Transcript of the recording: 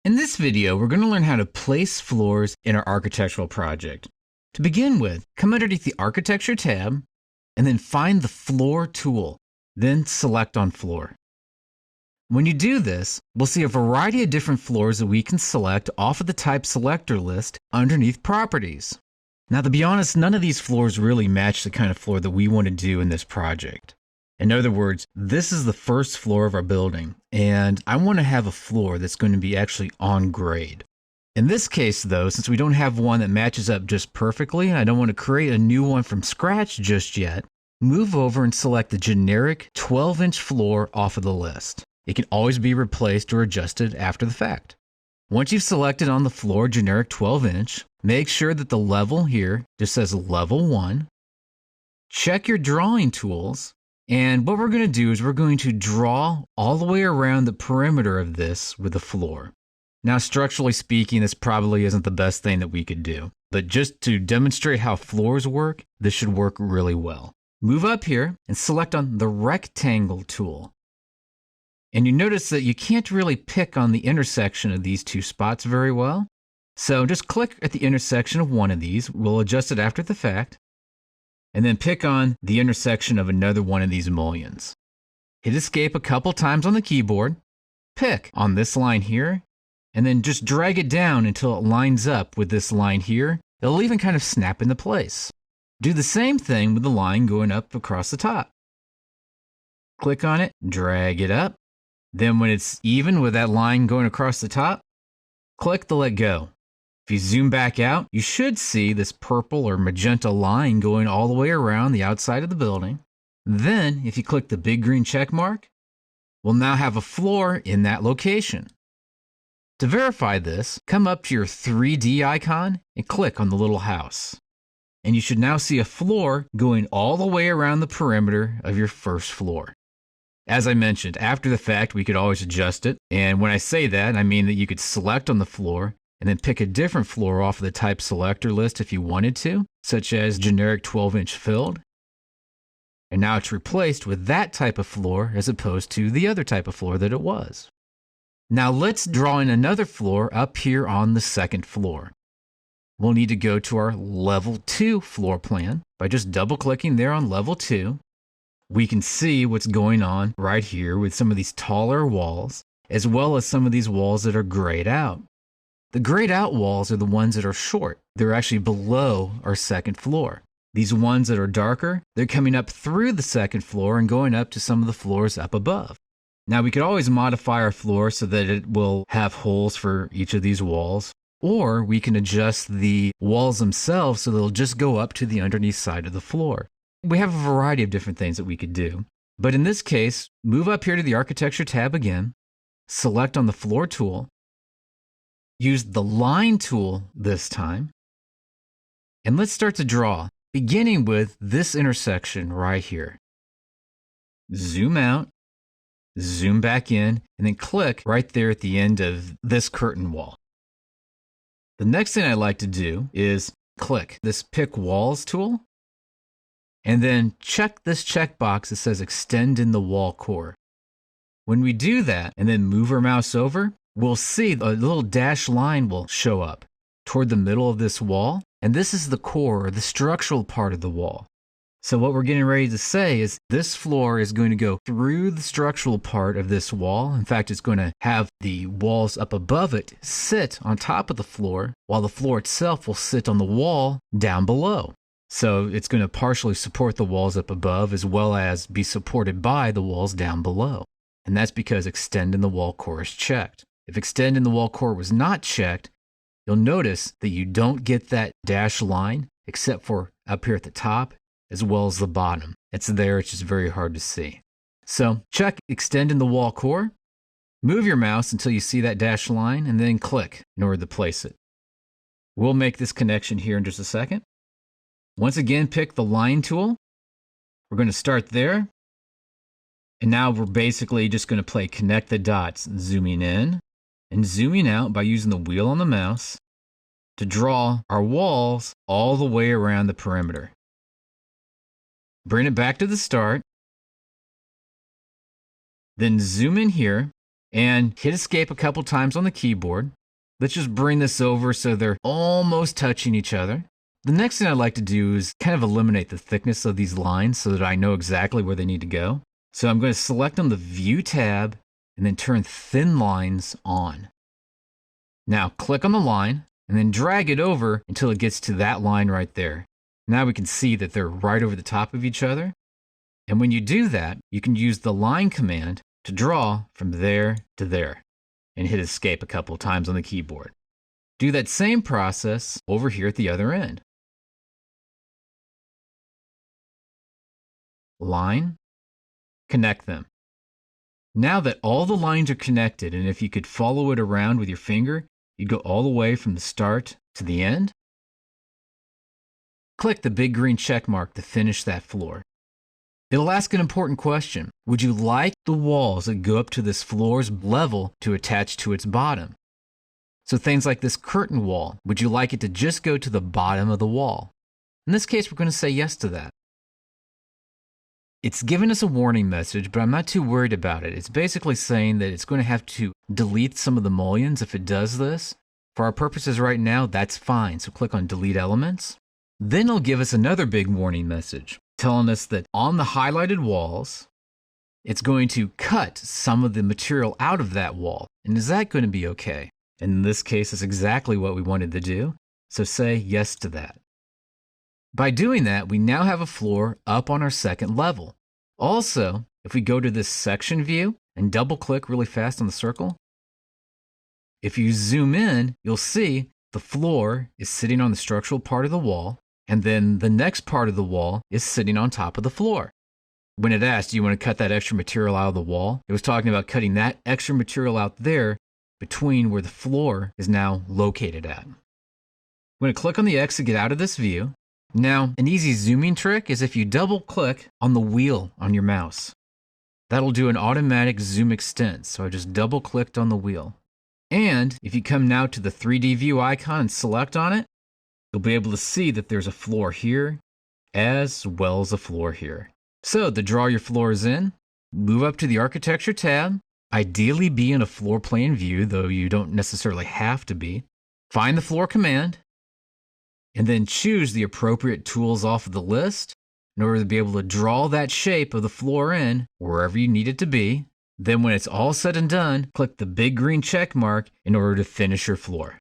In this video, we're going to learn how to place floors in our architectural project. To begin with, come underneath the Architecture tab, and then find the Floor tool, then select on Floor. When you do this, we'll see a variety of different floors that we can select off of the Type Selector list underneath Properties. Now, to be honest, none of these floors really match the kind of floor that we want to do in this project. In other words, this is the first floor of our building, and I want to have a floor that's going to be actually on grade. In this case, though, since we don't have one that matches up just perfectly, and I don't want to create a new one from scratch just yet, move over and select the generic 12-inch floor off of the list. It can always be replaced or adjusted after the fact. Once you've selected on the floor generic 12-inch, make sure that the level here just says level 1. Check your drawing tools. And what we're going to do is we're going to draw all the way around the perimeter of this with the floor. Now, structurally speaking, this probably isn't the best thing that we could do. But just to demonstrate how floors work, this should work really well. Move up here and select on the Rectangle tool. And you notice that you can't really pick on the intersection of these two spots very well. So just click at the intersection of one of these. We'll adjust it after the fact. And then pick on the intersection of another one of these mullions. Hit escape a couple times on the keyboard, pick on this line here, and then just drag it down until it lines up with this line here. It'll even kind of snap into place. Do the same thing with the line going up across the top. Click on it, drag it up. Then when it's even with that line going across the top, click the let go. If you zoom back out, you should see this purple or magenta line going all the way around the outside of the building. Then, if you click the big green check mark, we'll now have a floor in that location. To verify this, come up to your 3D icon and click on the little house. And you should now see a floor going all the way around the perimeter of your first floor. As I mentioned, after the fact, we could always adjust it. And when I say that, I mean that you could select on the floor and then pick a different floor off of the Type Selector list if you wanted to, such as generic 12-inch filled. And now it's replaced with that type of floor as opposed to the other type of floor that it was. Now let's draw in another floor up here on the second floor. We'll need to go to our level 2 floor plan by just double-clicking there on level 2. We can see what's going on right here with some of these taller walls, as well as some of these walls that are grayed out. The grayed out walls are the ones that are short. They're actually below our second floor. These ones that are darker, they're coming up through the second floor and going up to some of the floors up above. Now we could always modify our floor so that it will have holes for each of these walls, or we can adjust the walls themselves so they'll just go up to the underneath side of the floor. We have a variety of different things that we could do. But in this case, move up here to the Architecture tab again, select on the Floor tool, use the Line tool this time, and let's start to draw, beginning with this intersection right here. Zoom out, zoom back in, and then click right there at the end of this curtain wall. The next thing I like to do is click this Pick Walls tool, and then check this checkbox that says Extend in the Wall Core. When we do that, and then move our mouse over, we'll see a little dashed line will show up toward the middle of this wall, and this is the core, or the structural part of the wall. So what we're getting ready to say is this floor is going to go through the structural part of this wall. In fact, it's going to have the walls up above it sit on top of the floor, while the floor itself will sit on the wall down below. So it's going to partially support the walls up above as well as be supported by the walls down below. And that's because Extend in the Wall Core is checked. If Extend in the Wall Core was not checked, you'll notice that you don't get that dashed line except for up here at the top as well as the bottom. It's there, it's just very hard to see. So check Extend in the Wall Core, move your mouse until you see that dashed line, and then click in order to place it. We'll make this connection here in just a second. Once again, pick the Line tool. We're going to start there. And now we're basically just going to play connect the dots, zooming in and zooming out by using the wheel on the mouse to draw our walls all the way around the perimeter. Bring it back to the start. Then zoom in here and hit escape a couple times on the keyboard. Let's just bring this over so they're almost touching each other. The next thing I'd like to do is kind of eliminate the thickness of these lines so that I know exactly where they need to go. So I'm going to select on the View tab and then turn Thin Lines on. Now click on the line and then drag it over until it gets to that line right there. Now we can see that they're right over the top of each other. And when you do that, you can use the line command to draw from there to there and hit escape a couple of times on the keyboard. Do that same process over here at the other end. Line, connect them. Now that all the lines are connected, and if you could follow it around with your finger, you'd go all the way from the start to the end. Click the big green check mark to finish that floor. It'll ask an important question. Would you like the walls that go up to this floor's level to attach to its bottom? So things like this curtain wall, would you like it to just go to the bottom of the wall? In this case, we're going to say yes to that. It's giving us a warning message, but I'm not too worried about it. It's basically saying that it's going to have to delete some of the mullions if it does this. For our purposes right now, that's fine. So click on Delete Elements. Then it'll give us another big warning message telling us that on the highlighted walls, it's going to cut some of the material out of that wall. And is that going to be okay? And in this case, it's exactly what we wanted to do. So say yes to that. By doing that, we now have a floor up on our second level. Also, if we go to this section view and double click really fast on the circle, if you zoom in, you'll see the floor is sitting on the structural part of the wall, and then the next part of the wall is sitting on top of the floor. When it asked, do you want to cut that extra material out of the wall? It was talking about cutting that extra material out there between where the floor is now located at. I'm going to click on the X to get out of this view. Now, an easy zooming trick is if you double click on the wheel on your mouse. That'll do an automatic zoom extent, so I just double clicked on the wheel. And if you come now to the 3D view icon and select on it, you'll be able to see that there's a floor here as well as a floor here. So to draw your floors in, move up to the Architecture tab, ideally be in a floor plan view, though you don't necessarily have to be. Find the floor command, and then choose the appropriate tools off of the list in order to be able to draw that shape of the floor in wherever you need it to be. Then when it's all said and done, click the big green check mark in order to finish your floor.